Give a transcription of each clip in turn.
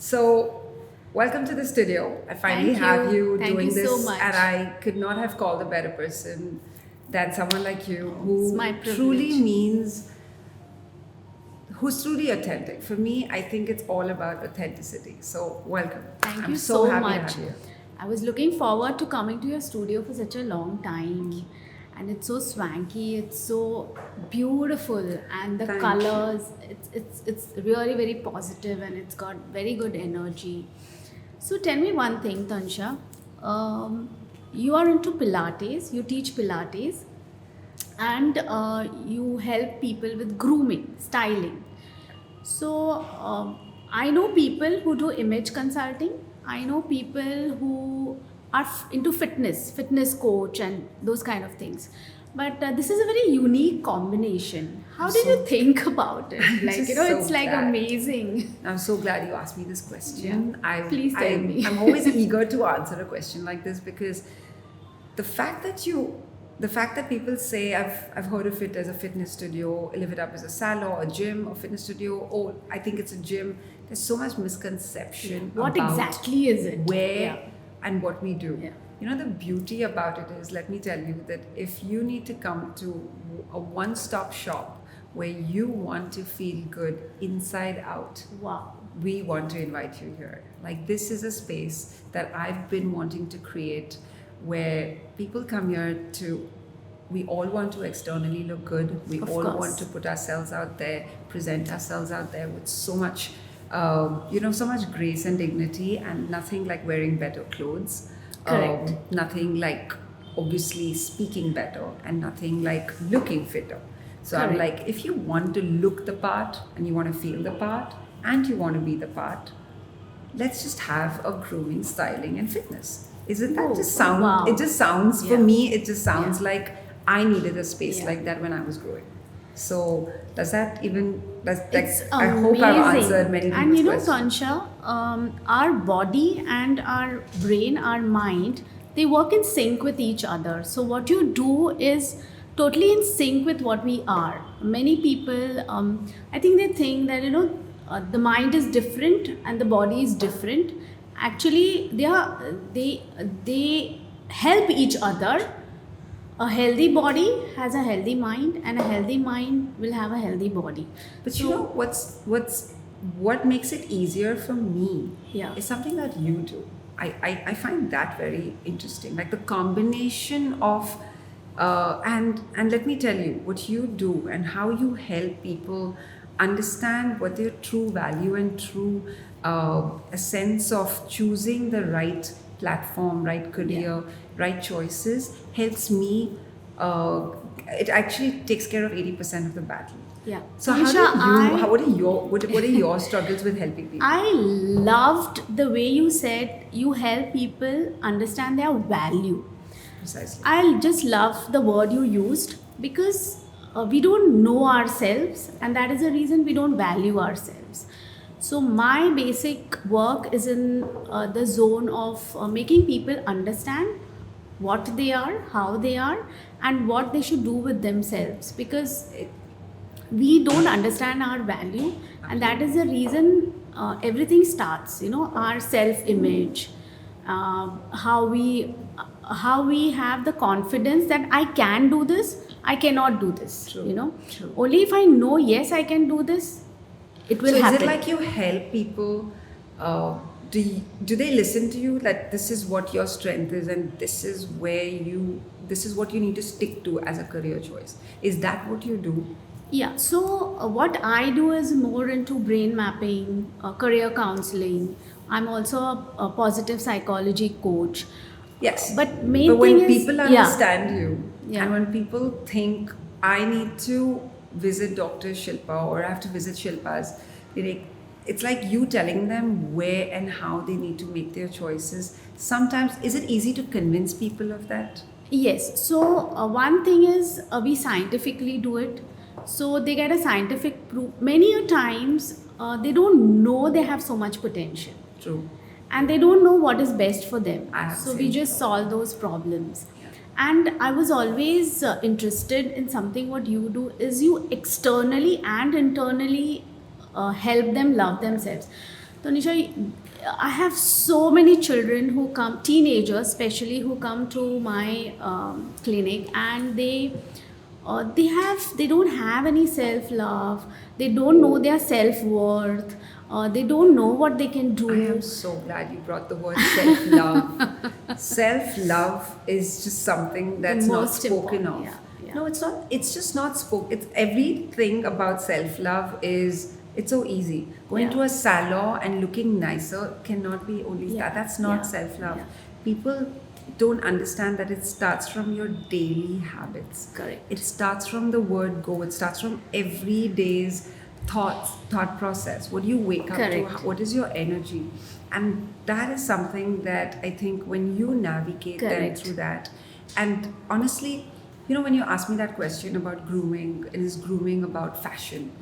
So, welcome to the studio. I finally Thank have you. you Thank doing you this, so much. and I could not have called a better person than someone like you It's who my truly privilege. means, who's truly authentic. For me, I think it's all about authenticity. So, welcome. Thank I'm you so so happy to much. have you. I was looking forward to coming to your studio for such a long time. And it's so swanky, it's so beautiful, and the Thank you. colors, it's really very positive and it's got very good energy. So tell me one thing, Tansha. You are into Pilates, you teach Pilates, and you help people with grooming, styling. So I know people who do image consulting. I know people who are into fitness coach, and those kind of things. But this is a very unique combination. I'm How did you so, think about it? I'm Like, just so it's like glad. amazing. I'm so glad you asked me this question. Yeah. Please tell me. I'm always eager to answer a question like this because the fact that the fact that people say I've heard of it as a fitness studio, live it up as a salon, a gym, a fitness studio, oh, I think it's a gym. There's so much misconception What about exactly is it? where Yeah. and what we do. Yeah. You know, the beauty about it is, let me tell you that if you need to come to a one-stop shop where you want to feel good inside out, Wow. we want to invite you here. Like, this is a space that I've been wanting to create where people come here to, we all want to externally look good. We Of all course. want to put ourselves out there, present ourselves out there with so much, so much grace and dignity, and nothing like wearing better clothes. Correct. Nothing like obviously speaking better, and nothing like looking fitter. So I'm Correct. like, if you want to look the part and you want to feel the part and you want to be the part, let's just have a grooming, styling, and fitness. Isn't that Oh, just sound? wow. It just sounds for Yeah. me. It just sounds Yeah. like I needed a space Yeah. like that when I was growing. So does that even? Does It's like? I hope I've amazing. answered many And people's questions. Tansha, our body and our brain, our mind, they work in sync with each other. So what you do is totally in sync with what we are. Many people, I think they think that the mind is different and the body is different. Actually, they help each other. A healthy body has a healthy mind, and a healthy mind will have a healthy body. But So you know what makes it easier for me Yeah. is something that you do. I find that very interesting. Like the combination of and let me tell you what you do and how you help people understand what their true value and true a sense of choosing the right platform, right career, right choices helps me. It actually takes care of 80% of the battle. Yeah. So how do Tanisha, you? What are your struggles with helping people? I loved the way you said you help people understand their value. Precisely. I just love the word you used because we don't know ourselves, and that is the reason we don't value ourselves. So, my basic work is in the zone of making people understand what they are, how they are, and what they should do with themselves because we don't understand our value, and that is the reason everything starts. Our self image, how we have the confidence that I can do this, I cannot do this. True. True. Only if I know, yes, I can do this, it will So is happen. it like you help people? Do they listen to you that this is what your strength is and this is what you need to stick to as a career choice? Is that what you do? Yeah, so what I do is more into brain mapping, career counseling. I'm also a positive psychology coach. Yes. But main But when thing is, people yeah, understand you, Yeah. and when people think I need to visit Dr. Shilpa or I have to visit Shilpa's, it's like you telling them where and how they need to make their choices. Sometimes, is it easy to convince people of that? Yes. So one thing is we scientifically do it. So they get a scientific proof. Many a times they don't know they have so much potential, True. and they don't know what is best for them. I have So the we same just solve those problems. Yeah. And I was always interested in something. What you do is you externally and internally help them love themselves. Tonisha, I have so many children who come, teenagers especially, who come to my clinic, and they don't have any self love. They don't know their self worth. They don't know what they can I am do. so glad you brought the word self love. Self love is just something The that's not most spoken important, of. yeah. No, it's not. It's just not spoken. It's everything about self love is. It's so easy. Going Yeah. to a salon and looking nicer cannot be only Yeah, that. That's not yeah, self love. yeah. People don't understand that it starts from your daily habits. Correct. It starts from the word go. It starts from every day's thought process. What do you wake up to? Correct. What is your energy? And that is something that I think when you navigate them Correct. through that, and honestly, you know, when you ask me that question about grooming, is grooming about fashion?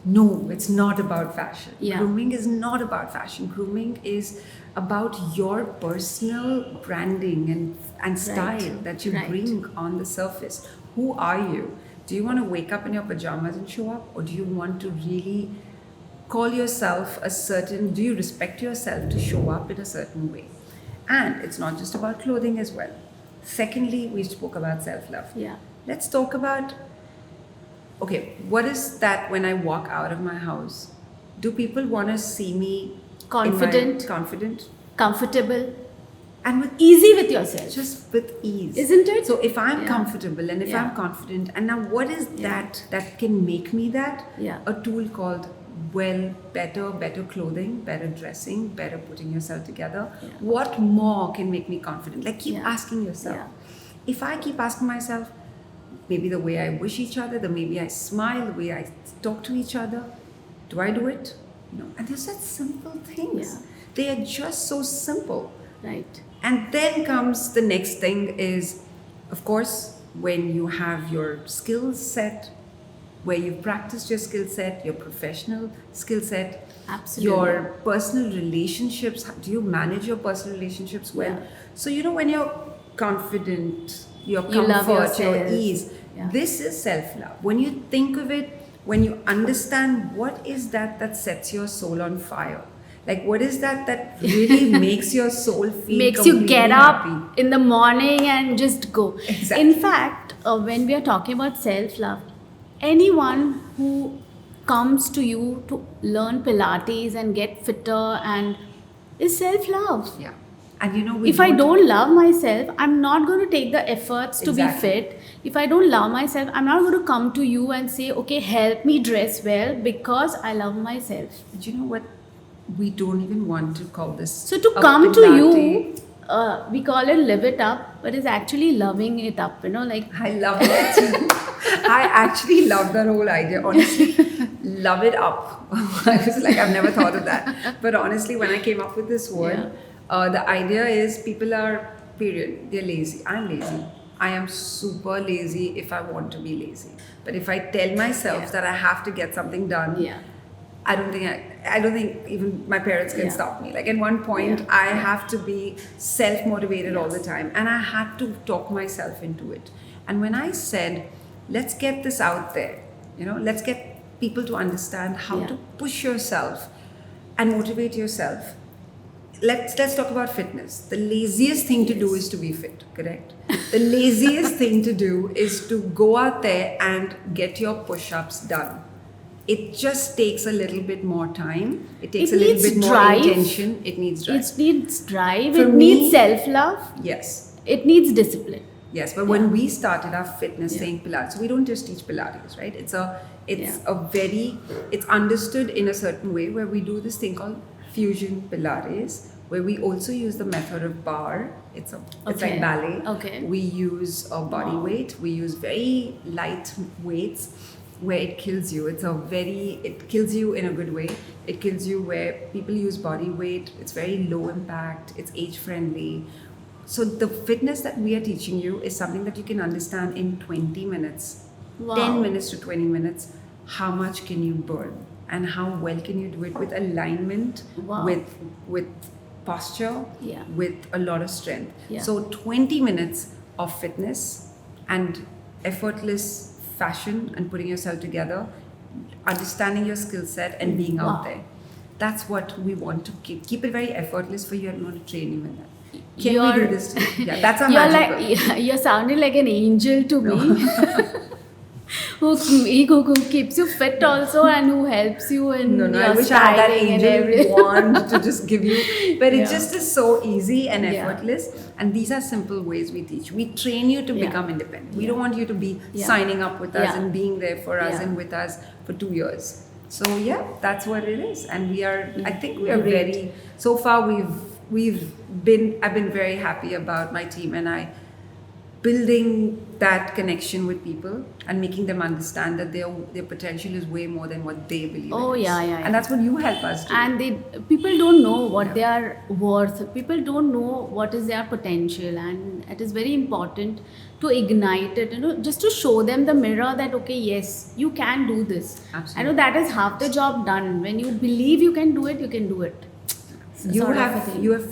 No, it's not about fashion. Yeah. Grooming is not about fashion. Grooming is about your personal branding and style Right. that you Right. bring on the surface. Who are you? Do you want to wake up in your pajamas and show up? Or do you want to really call yourself a certain, do you respect yourself to show up in a certain way? And it's not just about clothing as well. Secondly, we spoke about self love. Yeah. Let's talk about, okay, what is that when I walk out of my house? Do people want to see me Confident. confident Comfortable. and with Easy with yourself. just with ease, Isn't it? So if I'm Yeah. comfortable and if Yeah. I'm confident, and now what is Yeah. that can make me that? Yeah. A tool called better clothing, better dressing, better putting yourself together. Yeah. What more can make me confident? Like keep Yeah. asking yourself. Yeah. If I keep asking myself, maybe the way I wish each other, the maybe I smile, the way I talk to each other, do I do it? No. And there's such simple things. Yeah. They are just so simple. Right. And then comes the next thing is, of course, when you have your skill set, where you've practiced your skill set, your professional skill set, Absolutely. your personal relationships. Do you manage your personal relationships well? Yeah. So, you know, when you're confident, your You love comfort, your yourself. ease, Yeah. this is self love. When you think of it, when you understand what is that sets your soul on fire. Like, what is that really makes your soul feel Makes you completely get up happy? in the morning and just go. Exactly. In fact, when we are talking about self love, anyone who comes to you to learn Pilates and get fitter and is self love. Yeah. And you know, we If I don't love myself, I'm not going to take the efforts to be Exactly. fit. If I don't love myself, I'm not going to come to you and say, okay, help me dress well because I love myself. But you know what? We don't even want to call this. So to a come to you, Pilate. we call it live it up, but it's actually loving it up, like I love it. I actually love that whole idea. Honestly, love it up. I was like, I've never thought of that. But honestly, when I came up with this word, the idea is people are, period, they're lazy. I'm lazy. I am super lazy if I want to be lazy. But if I tell myself Yeah. that I have to get something done, yeah. I don't think even my parents can Yeah. stop me. Like at one point, Yeah. I have to be self-motivated all the Yes. time, and I had to talk myself into it. And when I said, let's get this out there, let's get people to understand how Yeah. to push yourself and motivate yourself. Let's talk about fitness. The laziest thing to do Yes. is to be fit, correct? The laziest thing to do is to go out there and get your push-ups done. It just takes a little bit more time. It takes It a little needs bit more drive. intention. It needs drive. It needs drive, For it me- needs self love, Yes. it needs discipline. Yes, but when we started our fitness Yeah. saying Pilates, so we don't just teach Pilates, right? It's Yeah. it's understood in a certain way where we do this thing called fusion Pilates, where we also use the method of bar. It's Okay. like ballet. Okay. We use a body Wow. weight. We use very light weights where it kills you. It kills you in a good way. It kills you where people use body weight. It's very low impact. It's age friendly. So the fitness that we are teaching you is something that you can understand in 20 minutes, Wow. 10 minutes to 20 minutes. How much can you burn and how well can you do it with alignment, Wow. with posture, Yeah. with a lot of strength. Yeah. So 20 minutes of fitness and effortless fashion and putting yourself together, understanding your skill set and being out Wow. there. That's what we want to keep it very effortless for you. I'm going to train you in that. Can we You're- do this too? Yeah, that's our You're magical. like, you're sounding like an angel to me. who keeps you fit also, and who helps you in No, no, I your wish I had that styling and angel everything. wand to just give you, but it Yeah. just is so easy and Yeah. effortless. And these are simple ways we teach. We train you to Yeah. become independent. We Yeah. don't want you to be Yeah. signing up with us Yeah. and being there for us Yeah. and with us for 2 years. So yeah, that's what it is. And we are. I think we are Great. very. So far, we've been. I've been very happy about my team, and I building that connection with people and making them understand that their potential is way more than what they believe Oh, it is. yeah, yeah, yeah. And that's what you help us do. And people don't know what Yeah. they are worth. People don't know what is their potential, and it is very important to ignite it, just to show them the mirror that, okay, yes, you can do this. Absolutely. I know that is half the job done. When you believe you can do it, you can do it. you Sort of a have thing. you have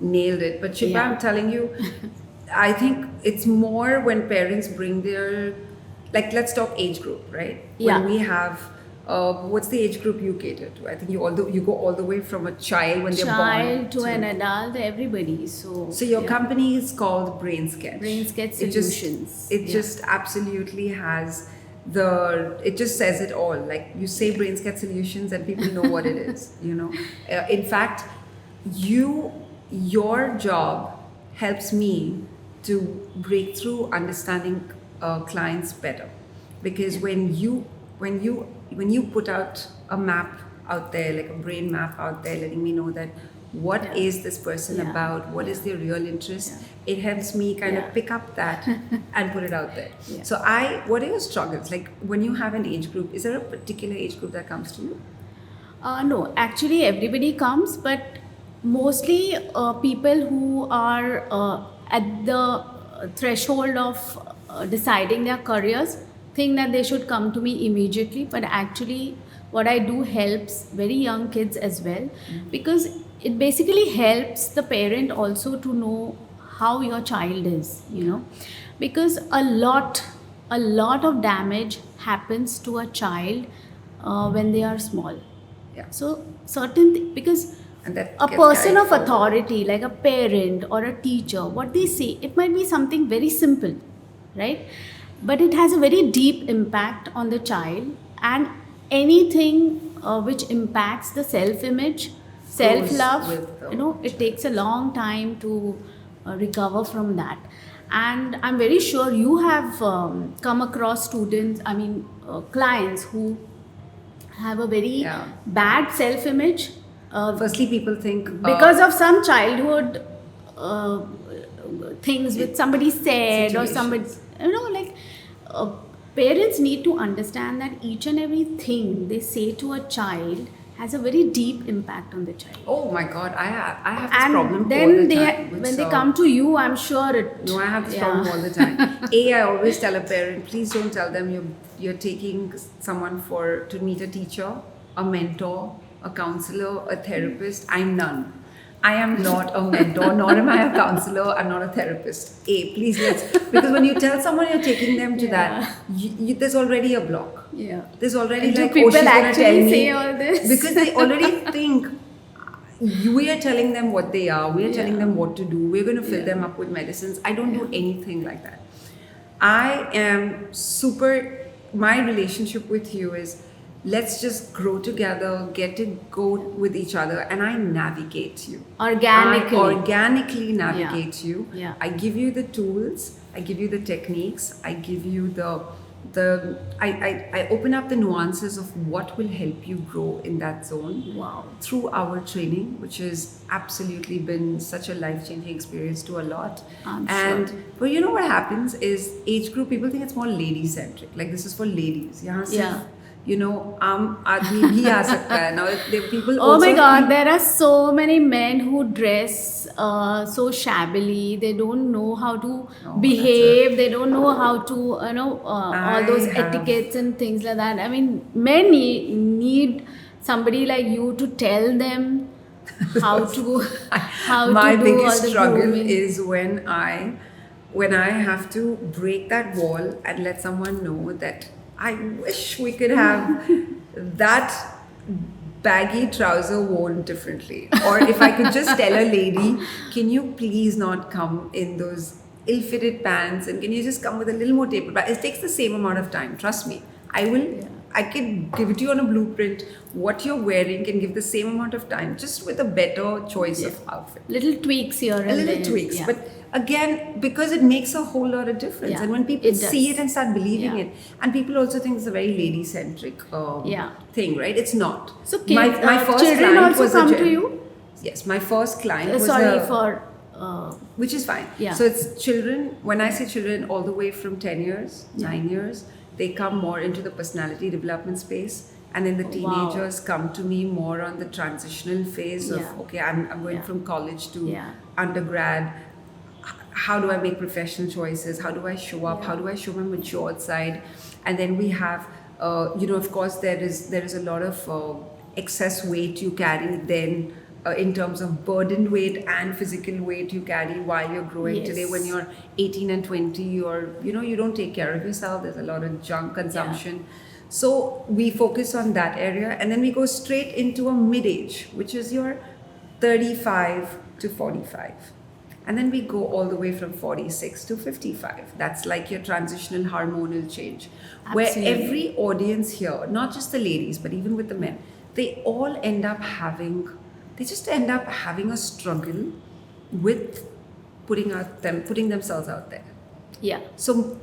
nailed it. But Shilpa, Yeah. I'm telling you, I think it's more when parents bring their, like, let's talk age group, right? Yeah. When we have, what's the age group you cater to? I think you go all the way from a child when they're born Child to an adult, everybody. So your yeah. company is called Brain Sketch. Brain Sketch It just- Solutions. It Yeah. just absolutely has it just says it all. Like, you say Brain Sketch Solutions and people know what it is. In fact, your job helps me to break through understanding clients better, because when you put out a map out there, like a brain map out there, letting me know that what Yeah. is this person Yeah. about, what is Yeah. their real interest, Yeah. it helps me kind Yeah. of pick up that and put it out there. Yeah. So what are your struggles? Like, when you have an age group, is there a particular age group that comes to you? No, actually, everybody comes, but mostly people who are at the threshold of deciding their careers think that they should come to me immediately. But actually, what I do helps very young kids as well, because it basically helps the parent also to know how your child is, because a lot of damage happens to a child when they are small. Yeah. So because And that a gets person carried of forward. authority, like a parent or a teacher, what they say, it might be something very simple, right? But it has a very deep impact on the child, and anything which impacts the self-image, self-love, with the it takes a long time to recover from that. And I'm very sure you have come across clients who have a very Yeah. bad self-image Firstly, people think because of some childhood things which somebody said or somebody, Situations. parents need to understand that each and everything they say to a child has a very deep impact on the child. oh my God, I have this problem And then all the time. when they come to you, I'm sure it. No, I have this yeah. problem all the time. I always tell a parent, please don't tell them you're taking someone to meet a teacher, a mentor, a counselor, a therapist. I'm none. I am not a mentor, nor am I a counselor. I'm not a therapist. Please because when you tell someone you're taking them to that, there's already a block. Yeah. There's already Do like, people she's gonna actually tell me, say all this? because they already think we are telling them what they are. We are telling Yeah. them what to do. We're going to fill Yeah. them up with medicines. I don't do anything like that. I am my relationship with you is, let's just grow together, get to go with each other, and I navigate you. Organically. I organically navigate you. Yeah. I give you the tools, I give you the techniques, I give you I open up the nuances of what will help you grow in that zone. Wow. Through our training, which has absolutely been such a life-changing experience to a lot. I'm and sure. but you know what happens is, age group, people think it's more lady-centric. Like, this is for ladies. Yeah. आदमी भी आ सकता है. Now people Oh also my God, think- there are so many men who dress so shabbily. They don't know how to behave. They don't know how to, all those I have- etiquettes and things like that. I mean, men need somebody like you to tell them how to My do biggest all the struggle grooming. is when I have to break that wall and let someone know that I wish we could have that baggy trouser worn differently. Or if I could just tell a lady, can you please not come in those ill-fitted pants, and can you just come with a little more taper? But it takes the same amount of time. Trust me. I will. Yeah. I can give it to you on a blueprint. What you're wearing can give the same amount of time, just with a better choice of outfit. Little tweaks here and A little there. tweaks, Yeah. but again, because it makes a whole lot of difference, Yeah, and when people it does. see it and start believing Yeah. it, and people also think it's a very lady-centric Yeah. thing, right? It's not. So kids, my first children client also was come a to you? Yes, my first client was Sorry a, for. which is fine. Yeah. So it's children. When I say children, all the way from 10 years, Yeah. 9 years, they come more into the personality development space. And then the Wow. teenagers come to me more on the transitional phase of, Yeah. okay, I'm going Yeah. from college to Yeah. undergrad. How do I make professional choices? How do I show up? Yeah. How do I show my matured side? And then we have, of course, there is a lot of excess weight you carry then in terms of burden weight and physical weight you carry while you're growing. Yes. Today, when you're 18 and 20, you don't take care of yourself. There's a lot of junk consumption. So we focus on that area, and then we go straight into a mid-age, which is your 35 to 45. And then we go all the way from 46 to 55. That's like your transitional hormonal change. Where Absolutely. every audience here, not just the ladies, but even with the men, they all end up having a struggle with putting themselves out there. Yeah. So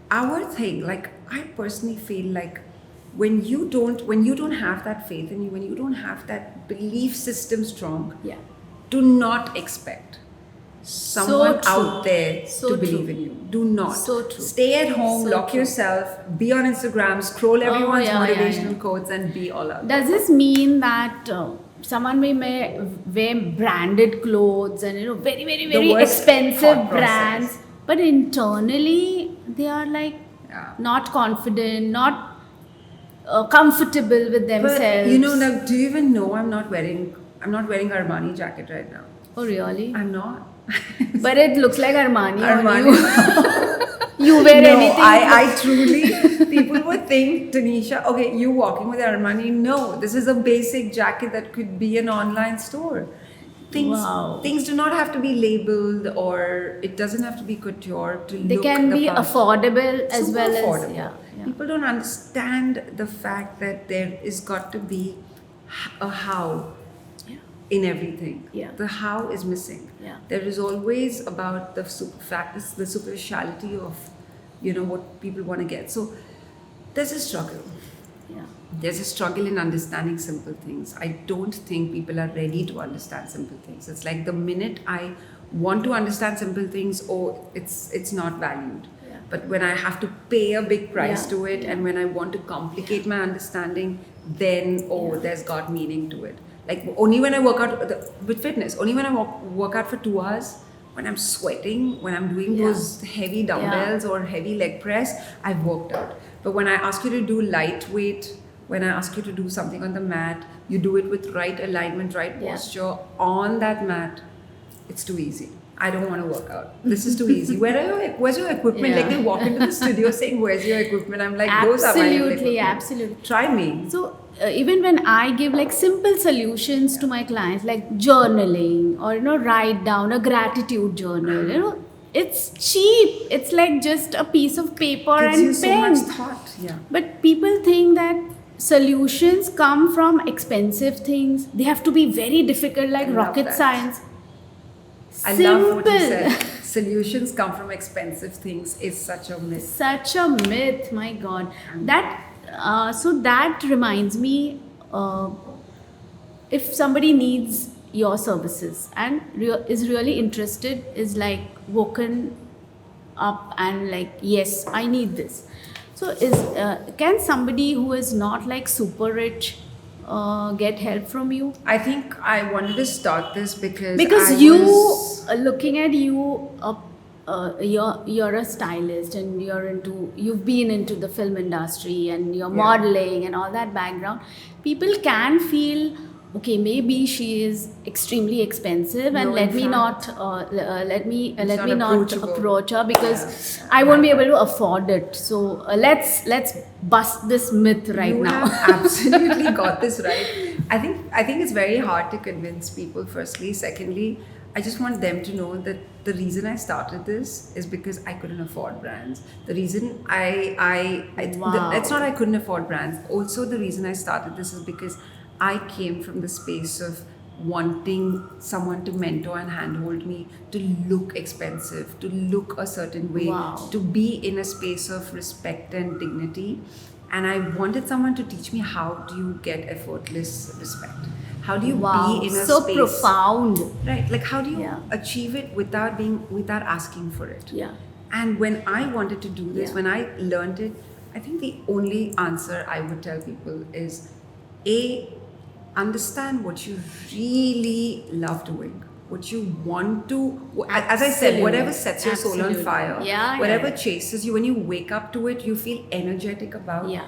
our thing, like I personally feel like when you don't have that faith in you, when you don't have that belief system strong, Yeah. do not expect someone true. out there So to believe true. in you. Do not. So true. Stay at home, So lock true. yourself, be on Instagram, scroll everyone's yeah, yeah, motivational yeah. quotes, and be all out. Does this mean that someone may wear branded clothes and very very The very worst expensive thought brands, process. but internally they are like Yeah. not confident, not comfortable with themselves? But now, do you even know I'm not wearing Armani jacket right now? Oh really? I'm not. But it looks like Armani. on Armani. you. You wear No, anything? I truly, people would think, Tonisha, okay, you walking with Armani. No, this is a basic jacket that could be an online store. Wow. Things do not have to be labeled, or it doesn't have to be couture to They look can the be part. affordable as Super well affordable. as yeah. People don't understand the fact that there is got to be a how Yeah. in everything. Yeah. The how is missing. Yeah. There is always about the superficiality of what people want to get. So there's a struggle. Yeah. There's a struggle in understanding simple things. I don't think people are ready to understand simple things. It's like the minute I want to understand simple things, it's not valued. Yeah. But when I have to pay a big price Yeah. to it, and when I want to complicate my understanding, then there's got meaning to it. Like only when I work out with fitness, only when I work out for 2 hours, when I'm sweating, when I'm doing Yeah. those heavy dumbbells or heavy leg press, I've worked out. But when I ask you to do lightweight, when I ask you to do something on the mat, you do it with right alignment, right Yeah. posture on that mat, it's too easy. I don't want to work out. This is too easy. Where's your equipment? Yeah. Like they walk into the studio saying, "Where's your equipment?" I'm like, "Those are my Absolutely, equipment. absolutely. Try me." So even when I give like simple solutions to my clients, like journaling or write down a gratitude journal, it's cheap. It's like just a piece of paper Gives and you so pen. much thought. Yeah. But people think that solutions come from expensive things. They have to be very difficult, like I love rocket that. science. I love what you Simple. said. Solutions come from expensive things is such a myth. Such a myth, my God. That reminds me, if somebody needs your services and is really interested, is like woken up and like, yes, I need this. So can somebody who is not like super rich get help from you? I think I wanted to start this because Looking at you, you're a stylist and you've been into the film industry and you're modeling and all that background. People can feel okay, maybe she is extremely expensive, and No, let in me fact, not let me it's let not me not approachable. approach her because Yeah, I won't be able to afford it. So let's bust this myth right you now. have absolutely got this right. I think it's very hard to convince people. Firstly, secondly, I just want them to know that the reason I started this is because I couldn't afford brands. The reason it's not Wow. I couldn't afford brands. Also, the reason I started this is because I came from the space of wanting someone to mentor and handhold me, to look expensive, to look a certain way, Wow. to be in a space of respect and dignity. And I wanted someone to teach me, how do you get effortless respect? How do you be Wow. in a So space, profound. right? Like, how do Yeah. you achieve it without asking for it? Yeah. And when I wanted to do this, Yeah. when I learned it, I think the only answer I would tell people is, A, understand what you really love doing, what you want to, as I said, whatever Absolutely. sets your soul on Absolutely. fire, Yeah, yeah, whatever yeah. chases you, when you wake up to it, you feel energetic about. Yeah.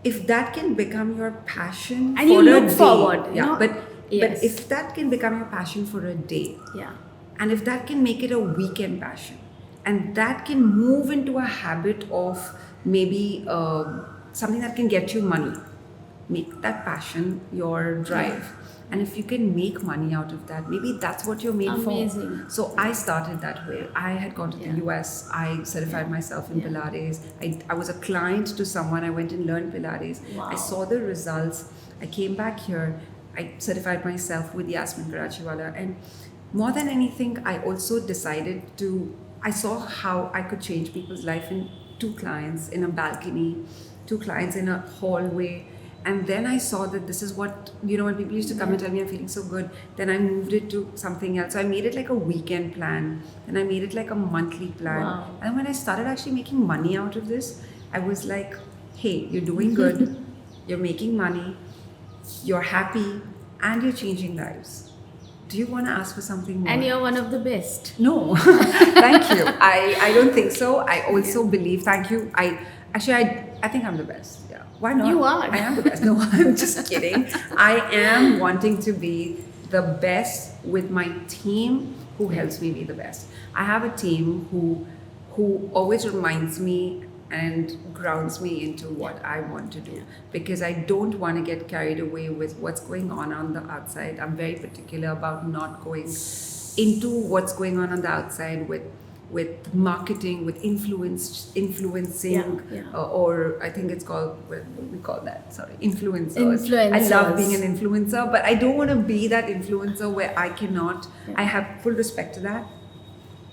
If that can become your passion And you for look a day, forward, yeah, but Yes. if that can become your passion for a day, Yeah. and if that can make it a weekend passion, and that can move into a habit of maybe something that can get you money, make that passion your Yeah. drive. And if you can make money out of that, maybe that's what you're made for. Amazing. So I started that way. I had gone to the Yeah. US, I certified Yeah. myself in Yeah. Pilates. I was a client to someone, I went and learned Pilates. I Wow. saw the results. I came back here, I certified myself with Yasmin Karachiwala. And more than anything, I also decided to, I saw how I could change people's life in two clients in a balcony, two clients in a hallway. And then I saw that this is what, when people used to come and tell me I'm feeling so good, then I moved it to something else. So I made it like a weekend plan, and I made it like a monthly plan. Wow. And when I started actually making money out of this, I was like, hey, you're doing good, you're making money, you're happy, and you're changing lives. Do you want to ask for something more? And you're one of the best. No, thank you. I don't think so. I also believe, thank you. I think I'm the best. Yeah. Why not? You are. I am the best. No, I'm just kidding. I am wanting to be the best with my team who helps me be the best. I have a team who always reminds me and grounds me into what I want to do, because I don't want to get carried away with what's going on the outside. I'm very particular about not going into what's going on the outside with marketing, with influencing, Yeah. or I think it's called, what do we call that? Sorry, influencers. I Influencers. love being an influencer, but I don't want to be that influencer where I cannot. I have full respect to that.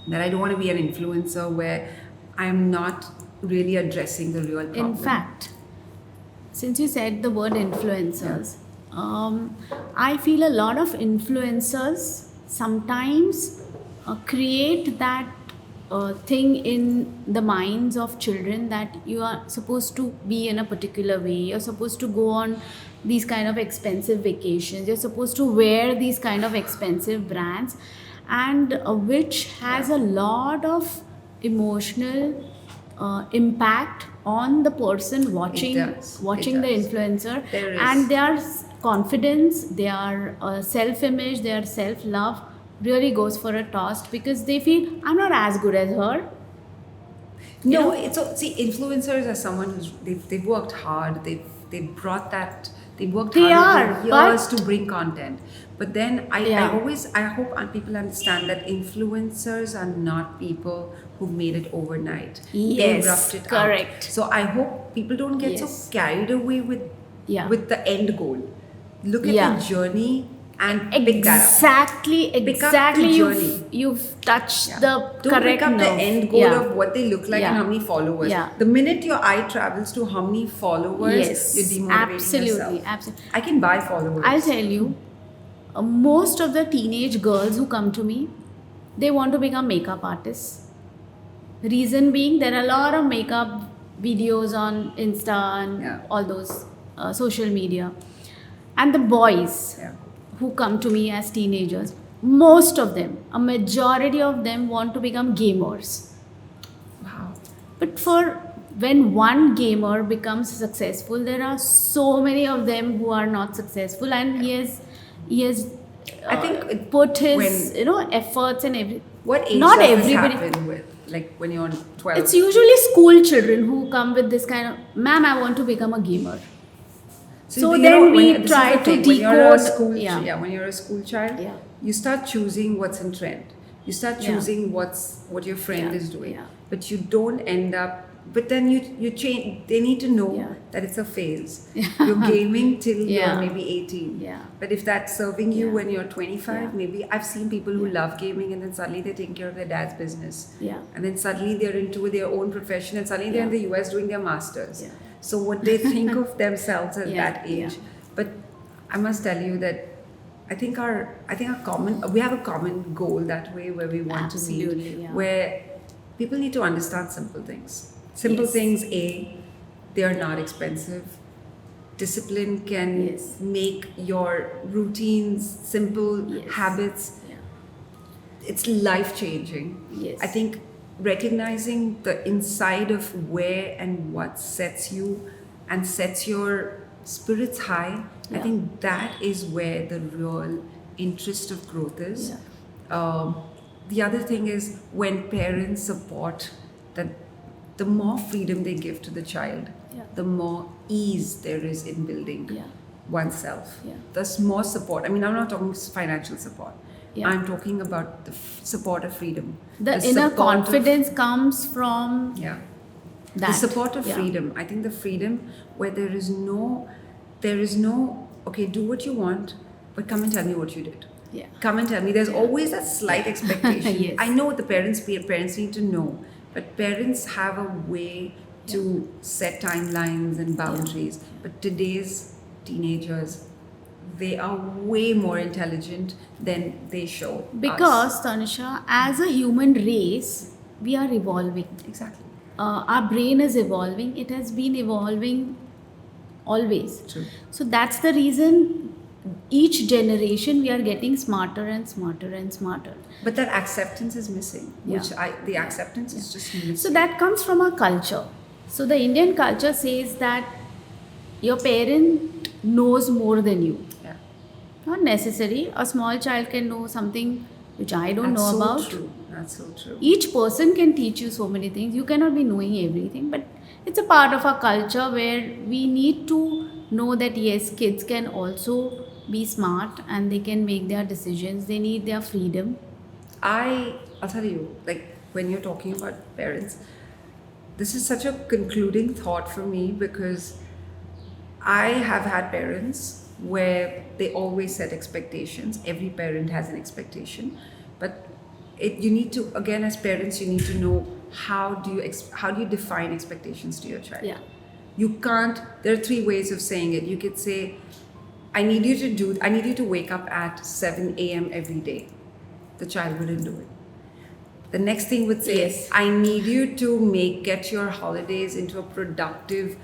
That I don't want to be an influencer where I'm not really addressing the real problem. In fact, since you said the word influencers, I feel a lot of influencers sometimes create that thing in the minds of children that you are supposed to be in a particular way, you're supposed to go on these kind of expensive vacations, you're supposed to wear these kind of expensive brands, and which has a lot of emotional impact on the person watching does. watching It the does. influencer, There is. and their confidence, their self-image, their self-love really goes for a toss because they feel I'm not as good as her. No, see, influencers are someone who's they've worked hard. They've brought that. They worked They hard are, over years but to bring content. But then Yeah. I hope people understand that influencers are not people who made it overnight. They Yes, roughed it correct. out. So I hope people don't get so Yes. carried away Yeah. with the end goal. Look at Yeah. the journey and pick that up. Exactly, Pick up the exactly. journey. You've touched Yeah. the Don't correct pick up the nerve. end goal Yeah. of what they look like Yeah. and how many followers. Yeah. The minute your eye travels to how many followers, Yes, you're demotivating absolutely, yourself. absolutely. I can buy followers. I'll tell you, most of the teenage girls who come to me, they want to become makeup artists. Reason being, there are a lot of makeup videos on Insta and Yeah. all those social media. And the boys Yeah. who come to me as teenagers, most of them, a majority of them want to become gamers. Wow. But when one gamer becomes successful, there are so many of them who are not successful, and he has he has I think put his when efforts and everything. what age Not does this everybody. happen with? Like when you're 12? It's usually school children who come with this kind of, ma'am, I want to become a gamer. So you then we this is try the to thing. When you're a decode. school, Yeah. when you're a school child, Yeah. you start choosing what's in trend. You start Yeah. choosing what your friend Yeah. is doing, Yeah. but you don't end up. But then you change. They need to know Yeah. that it's a phase. You're gaming till Yeah. you're maybe 18. Yeah. But if that's serving you Yeah. when you're 25, Yeah. maybe I've seen people who Yeah. love gaming and then suddenly they're taking care of their dad's business. Yeah. And then suddenly they're into their own profession and suddenly they're in Yeah. the US doing their masters. Yeah. So what they think of themselves at Yeah. that age. Yeah. But I must tell you that I think our we have a common goal that way where we want Absolutely, to meet, yeah. where people need to understand simple things. Simple Yes. things, they are not expensive. Discipline can Yes. make your routines, simple Yes. habits. Yeah. It's life changing. Yes. I think recognizing the inside of where and what sets you and sets your spirits high, I Yeah. think that is where the real interest of growth is. Yeah. The other thing is when parents support that, the more freedom they give to the child, Yeah. the more ease there is in building Yeah. oneself. Yeah. There's more support. I mean, I'm not talking financial support. Yeah. I'm talking about the support of freedom. The inner support of- confidence comes from yeah. that. The support of Yeah. freedom. I think the freedom where there is no, okay, do what you want, but come and tell me what you did. Yeah. Come and tell me. There's always that slight expectation. Yes. I know the parents need to know, but parents have a way to set timelines and boundaries. But today's teenagers, they are way more intelligent than they show us. Because, Tanisha, as a human race, we are evolving. Exactly. Our brain is evolving. It has been evolving always. True. So that's the reason each generation we are getting smarter and smarter and smarter. But that acceptance is missing. Yeah. The acceptance is just missing. So that comes from our culture. So the Indian culture says that your parent knows more than you. Yeah. Not necessary. A small child can know something which I don't That's know so about. True. That's so true. Each person can teach you so many things. You cannot be knowing everything, but it's a part of our culture where we need to know that yes, kids can also be smart and they can make their decisions. They need their freedom. I'll tell you, like when you're talking about parents, this is such a concluding thought for me because I have had parents where they always set expectations. Every parent has an expectation, but you need to, again, as parents, you need to know how do you define expectations to your child. Yeah. You can't. There are three ways of saying it. You could say, I need you to wake up at 7 a.m. every day. The child wouldn't do it. The next thing would say, Yes. I need you to get your holidays into a productive,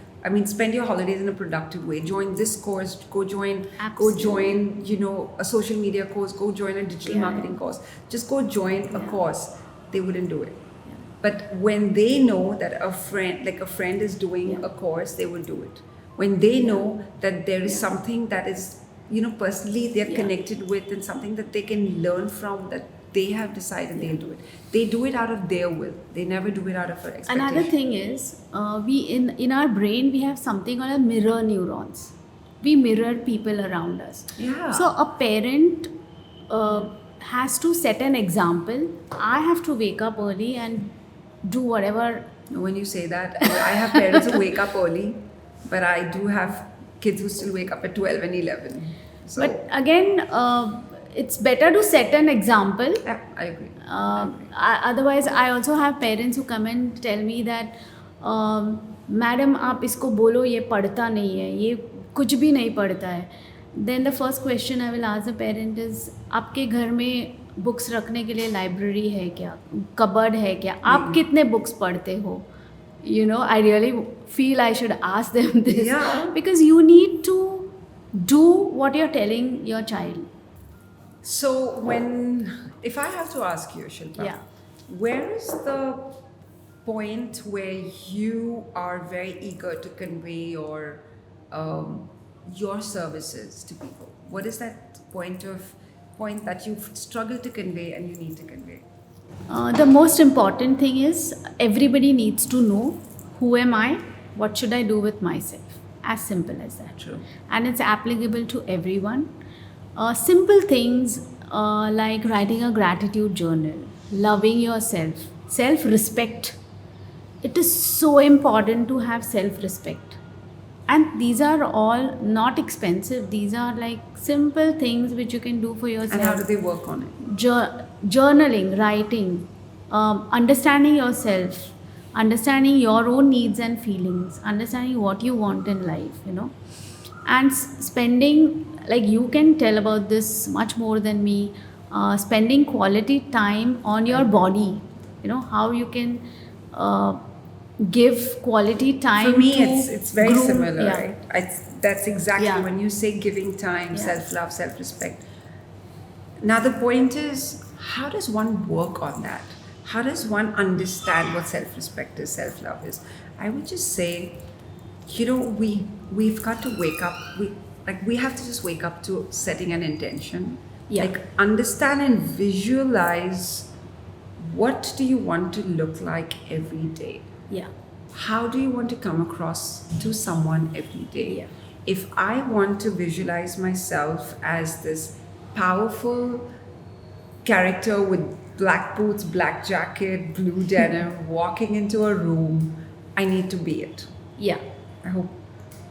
spend your holidays in a productive way. Join this course, go join, a social media course, go join a digital marketing course. Just go join a course. They wouldn't do it. Yeah. But when they know that a friend is doing a course, they will do it. When they know that there is something that is, personally they're connected with and something that they can learn from, that they have decided they'll do it. They do it out of their will. They never do it out of an expectation. Another thing is, we in our brain we have something called a mirror neurons. We mirror people around us. Yeah. So a parent has to set an example. I have to wake up early and do whatever. When you say that, I have parents who wake up early, but I do have kids who still wake up at 12 and 11. So, But again, it's better to set an example. yeah, I agree. Otherwise, I also have parents who come and tell me that, madam आप इसको बोलो ये पढ़ता नहीं है, ये कुछ भी नहीं पढ़ता है. Then the first question I will ask the parent is, आपके घर में बुक्स रखने के लिए लाइब्रेरी है क्या, कबर्ड है क्या, आप कितने बुक्स पढ़ते हो? I really feel I should ask them this. Yeah. Because you need to do what you're telling your child. So if I have to ask you, Shilpa, Yeah. where is the point where you are very eager to convey your services to people? What is that point that you've struggled to convey and you need to convey? The most important thing is everybody needs to know who am I, what should I do with myself. As simple as that. True. And it's applicable to everyone. Simple things like writing a gratitude journal, loving yourself, self respect. It is so important to have self respect. And these are all not expensive, these are like simple things which you can do for yourself. And how do they work on it? Journaling, writing, understanding yourself, understanding your own needs and feelings, understanding what you want in life, and spending, like you can tell about this much more than me, spending quality time on your body, how you can give quality time. For me, to it's very groom. similar, Yeah. right? That's exactly Yeah. when you say giving time, Yeah. self-love, self-respect. Now the point is, how does one work on that? How does one understand what self-respect is, self-love is? I would just say, we've got to wake up. We have to just wake up to setting an intention. Yeah. Like understand and visualize, what do you want to look like every day? Yeah. How do you want to come across to someone every day? Yeah. If I want to visualize myself as this powerful character with black boots, black jacket, blue denim, walking into a room, I need to be it. Yeah. I hope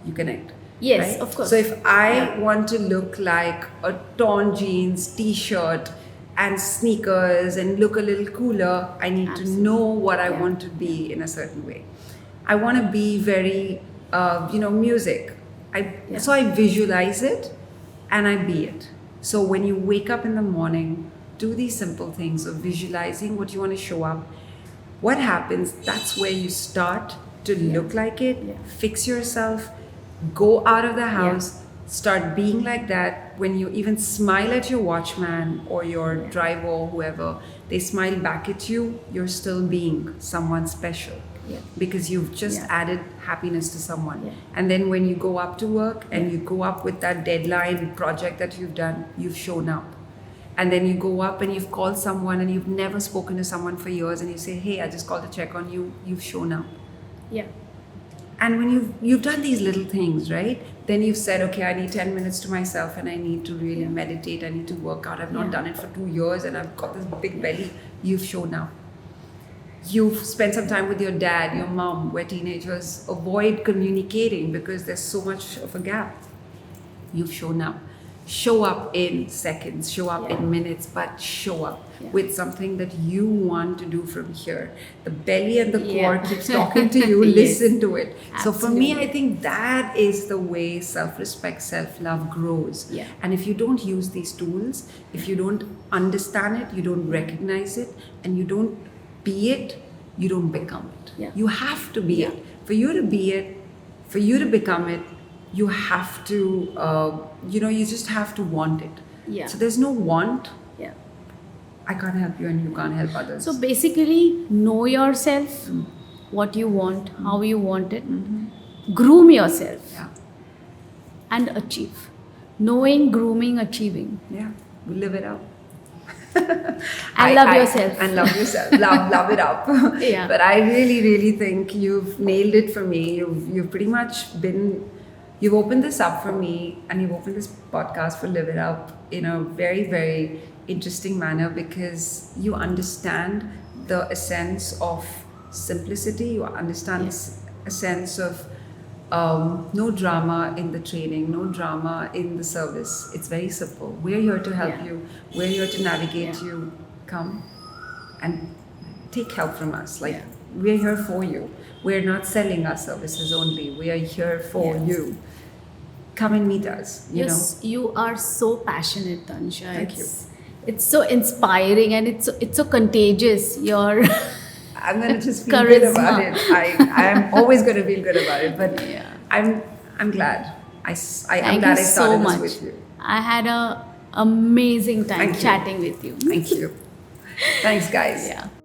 you connect. Yes, right? of course. So if I Yeah. want to look like a torn jeans, t-shirt, and sneakers and look a little cooler, I need Absolutely. to know what I Yeah. want to be in a certain way. I want to be very, music. Yeah. So I visualize it and I be it. So when you wake up in the morning, do these simple things of visualizing what you want to show up. What happens? That's where you start to look like it, Yeah. fix yourself, go out of the house, start being like that. When you even smile at your watchman or your driver or whoever, they smile back at you, you're still being someone special. Yeah. Because you've just Yeah. added happiness to someone. Yeah. And then when you go up to work and you go up with that deadline project that you've done, you've shown up. And then you go up and you've called someone and you've never spoken to someone for years and you say, hey, I just called to check on you, you've shown up. Yeah. And when you've done these little things, right? Then you've said, okay, I need 10 minutes to myself and I need to really meditate, I need to work out. I've not done it for 2 years and I've got this big belly. You've shown up. You've spent some time with your dad, your mom, where teenagers avoid communicating because there's so much of a gap. You've shown up. Show up in seconds, show up in minutes, but show up with something that you want to do from here. The belly and the core keeps talking to you, Yes. listen to it. So for me, Absolutely. I think that is the way self-respect, self-love grows. Yeah. And if you don't use these tools, if you don't understand it, you don't recognize it, and you don't be it, you don't become it. Yeah. You have to be it. For you to be it, for you to become it, you have to, you just have to want it. Yeah. So there's no want. Yeah. I can't help you and you can't help others. So basically, know yourself, what you want, how you want it, groom yourself, yeah. and achieve. Knowing, grooming, achieving. Yeah. We live it up. And love yourself. And love yourself. love it up. Yeah. But I really, really think you've nailed it for me. You've pretty much you've opened this up for me, and you've opened this podcast for Live It Up in a very, very interesting manner, because you understand the essence of simplicity. You understand a sense of no drama in the training, no drama in the service. It's very simple. We're here to help you. We're here to navigate you. Come and take help from us. We're here for you. We're not selling our services only. We are here for you. Come and meet us. Yes, you are so passionate, Tanisha. Thank you. It's so inspiring and it's so contagious. Your I'm gonna just feel good about Charisma. it. I'm always gonna feel good about it. But Yeah. I'm glad. I'm Thank glad you I so started much. this with you. I had a amazing time Thank you. chatting with you. Thank you. Thanks, guys. Yeah.